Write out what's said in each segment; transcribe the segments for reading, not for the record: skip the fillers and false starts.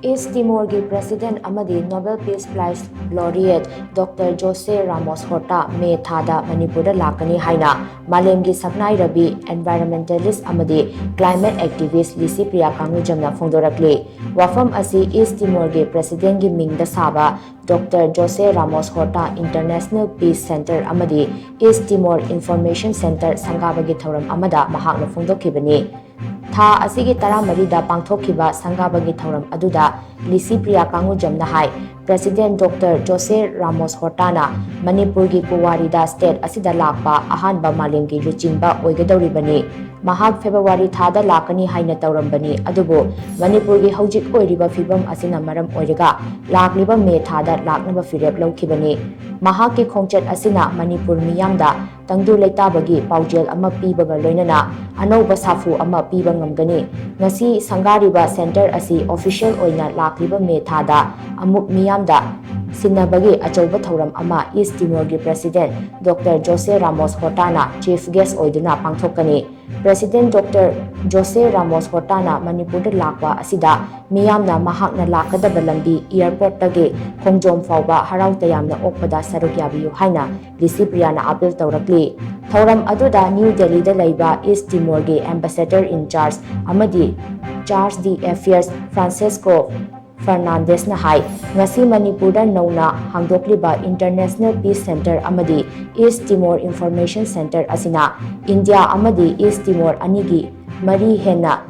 East Timor's President Amadi Nobel Peace Prize Laureate Dr. Ramos Horta May Thada Manipur lakkani haina malemgi shaknairabi Environmentalist Amadi Climate Activist Licypriya Kangujam phongdorakli. Wafam asi East Timor's President gi mingda saba Dr. Ramos Horta International Peace Center Amadi East Timor Information Center Sangabagi Thoram Amada mahakna phongdokhibani. Tha asigi taramarida pangthokhiba sangabagi thoram aduda Licypriya Kangujam na hai President Dr. Ramos Horta na Manipur gi Puwarida state asida lakpa ahanba malemgi luchingba oigadoribani. Mahak February thada lakkani haina taurambani adubu Manipur gi hojik oiriba fibam asina maram oiriga lakliba May thada laknaba firep lawkhibani. Mahak ki khongchat asina Manipur miyamda tangdu leitabagi paujel ama pibaga loinana anauba safu ama piba ngamgani. Ngasi sangariba center asi official oina lakliba May thada amuk miyamda Sinabagi achauba thoram ama East Timor gi President Dr. Ramos Horta na Chief Guest oiduna pangthokani. President Dr. Ramos Horta na Manipur lakwa asida miyamna mahakna lakadaba lambi airport tagi khongjom fawba harau tayamna okpada saruk yabiyu haina Licypriya na appeal tawrakli. Thoram aduda New Delhi da laiba East Timor gi Ambassador in Charge Amadi Charge the Affairs Francisco Fernandez na hai ngasi Manipur da nauna hangdokliba International Peace Center Amadi East Timor Information Center asina India Amadi East Timor anigi mari hena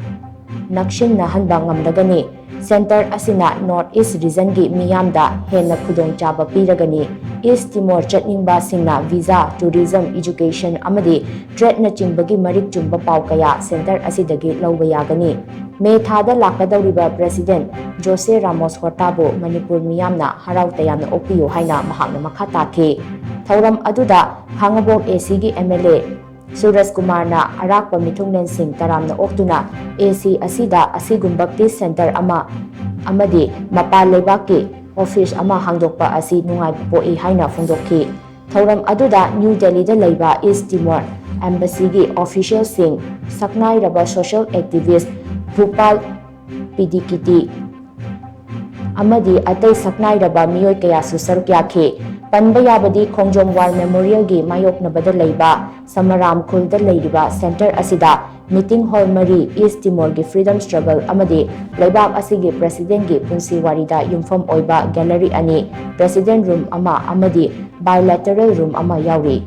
nakshin na hanba ngamlagani. Center asina North East region gi miyamda hena khudong chaba piragani. East Timor chatningba singna visa, tourism, education amadi trade na chingbagi marik chumba pau kaya center asidagi lawba yagani. May thada lakadauriba President Ramos Horta bo Manipur miyamna harau tayamna opiyo haina mahakna makha taki. Thoram aduda Hangabok AC gi MLA Suraj Kumar na arakpa mithungnen sing taramna oktuna AC asida asigumba peace center amadi mapal lebaki office ama hangdokpa asi nungai poi haina phongdokhi. Thoram aduda New Delhi da laiba East Timor Embassy gi official sing shaknairabi social activist Bhupal Pidikiti amadi atai shaknairaba miyoi kaya su saruk yakhi. Panba yabadi Khongjom War Memorial gi mayoknabada laiba Samaram Khulda leiriba center asida meeting hall mari East Timor gi freedom struggle amadi laibak asigi president gi punsi warida yumfam oiba gallery ani president room ama amadi bilateral room ama yauri.